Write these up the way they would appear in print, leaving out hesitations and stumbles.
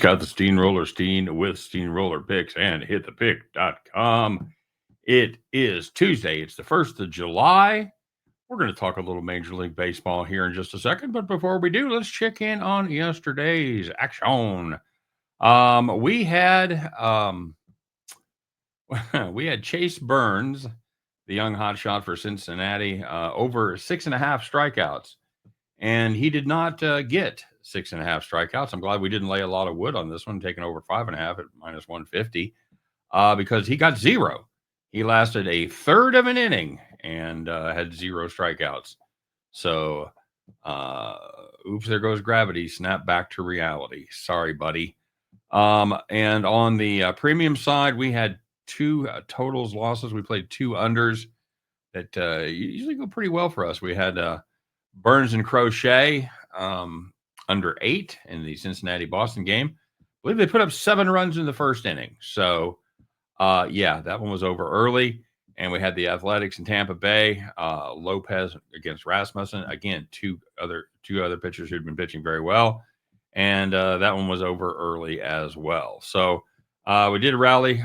Got the Steamroller Steen with Steamroller Picks and hitthepick.com. It is Tuesday. It's the 1st of July. We're going to talk a little Major League Baseball here in just a second. But before we do, let's check in on yesterday's action. We had we had Chase Burns, the young hotshot for Cincinnati, over 6.5 strikeouts. And he did not get 6.5 strikeouts. I'm glad we didn't lay a lot of wood on this one, taking over 5.5 at minus 150, because he got zero. He lasted a third of an inning and had zero strikeouts. So, oops, there goes gravity. Snap back to reality. Sorry, buddy. And on the premium side, we had two totals losses. We played two unders that usually go pretty well for us. We had Burns and Crochet under 8 in the Cincinnati-Boston game. I believe they put up 7 runs in the first inning. So, yeah, that one was over early. And we had the Athletics in Tampa Bay, Lopez against Rasmussen. Again, two other pitchers who'd been pitching very well. And that one was over early as well. So we did rally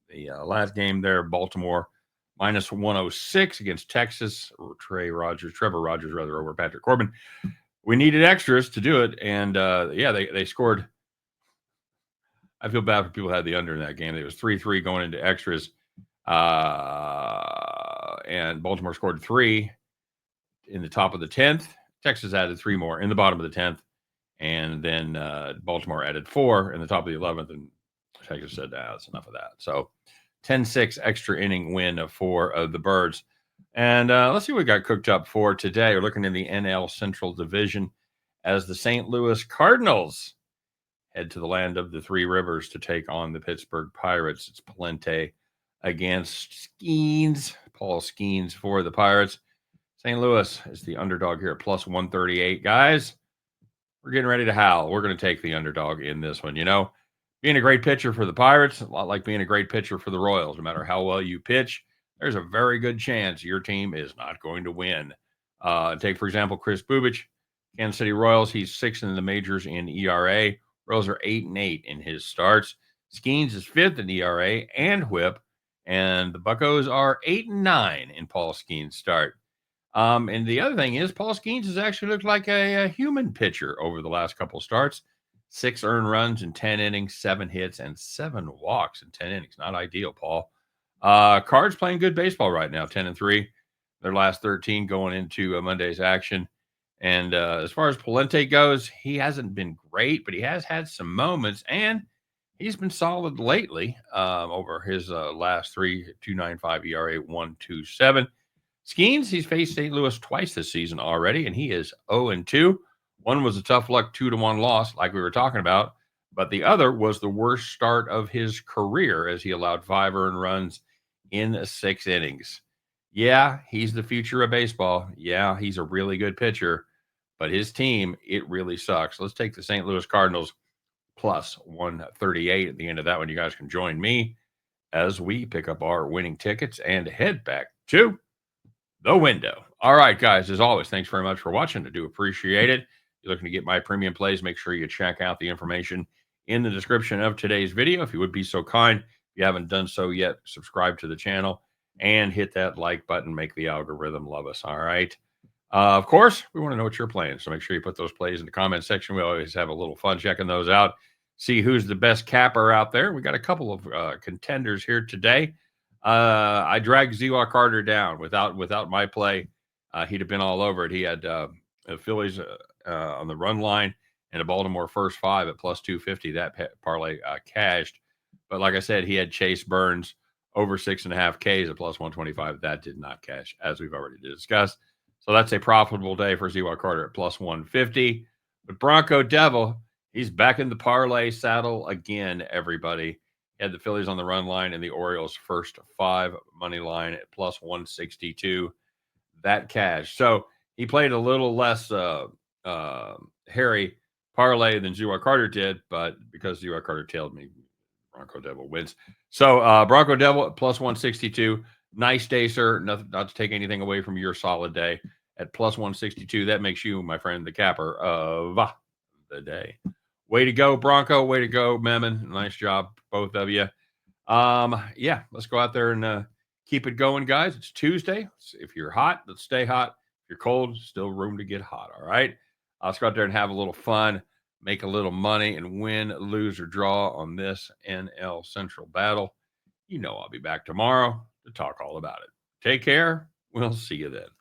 the last game there, Baltimore minus 106 against Texas. Trevor Rogers over Patrick Corbin. We needed extras to do it. And yeah, they scored. I feel bad for people who had the under in that game. It was 3-3 going into extras. And Baltimore scored 3 in the top of the 10th. Texas added 3 more in the bottom of the 10th. And then Baltimore added 4 in the top of the 11th. And Texas said, that's enough of that. So 10-6 extra inning win for the Birds. And let's see what we got cooked up for today. We're looking in the NL Central Division as the St. Louis Cardinals head to the land of the Three Rivers to take on the Pittsburgh Pirates. It's Palente against Skeens. Paul Skeens for the Pirates. St. Louis is the underdog here at plus 138. Guys, we're getting ready to howl. We're going to take the underdog in this one. You know, being a great pitcher for the Pirates, a lot like being a great pitcher for the Royals. No matter how well you pitch, there's a very good chance your team is not going to win. Take, for example, Chris Bubich, Kansas City Royals. He's 6th in the majors in ERA. Royals are 8-8 in his starts. Skeens is 5th in ERA and WHIP. And the Buccos are 8-9 in Paul Skeens' start. And the other thing is, Paul Skeens has actually looked like a human pitcher over the last couple starts. 6 earned runs in 10 innings, 7 hits, and 7 walks in 10 innings. Not ideal, Paul. Cards playing good baseball right now, 10-3. Their last 13 going into Monday's action. And as far as Palente goes, he hasn't been great, but he has had some moments, and he's been solid lately over his last 3, 2.95 ERA, 1.27. Skeens, he's faced St. Louis twice this season already, and he is 0-2. One was a tough luck 2-1 loss, like we were talking about, but the other was the worst start of his career as he allowed 5 earned runs in 6 innings. Yeah, he's the future of baseball. Yeah, he's a really good pitcher, but his team, it really sucks. Let's take the St. Louis Cardinals plus 138 at the end of that one. You guys can join me as we pick up our winning tickets and head back to the window. All right, guys, as always, thanks very much for watching. I do appreciate it. If you're looking to get my premium plays, make sure you check out the information in the description of today's video. If you would be so kind, if you haven't done so yet, subscribe to the channel and hit that like button. Make the algorithm love us. All right. Of course, we want to know what you're playing, so make sure you put those plays in the comment section. We always have a little fun checking those out. See who's the best capper out there. We got a couple of contenders here today. I dragged Ziwa Carter down without my play. He'd have been all over it. He had the Phillies on the run line and a Baltimore first 5 at plus 250. That parlay cashed. But like I said, he had Chase Burns over 6.5 Ks at plus 125. That did not cash, as we've already discussed. So that's a profitable day for Ziwa Carter at plus 150. But Bronco Devil, he's back in the parlay saddle again, everybody. He had the Phillies on the run line and the Orioles first 5 money line at plus 162. That cash. So he played a little less hairy parlay than Ziwa Carter did, but because Ziwa Carter tailed me, Bronco Devil wins. So Bronco Devil at plus 162. Nice day, sir. Not to take anything away from your solid day at plus 162. That makes you, my friend, the capper of the day. Way to go, Bronco. Way to go, Memon. Nice job, both of you. Yeah, let's go out there and keep it going, guys. It's Tuesday. If you're hot, let's stay hot. If you're cold, still room to get hot. All right. Let's go out there and have a little fun, make a little money, and win, lose, or draw on this NL Central battle. You know I'll be back tomorrow to talk all about it. Take care. We'll see you then.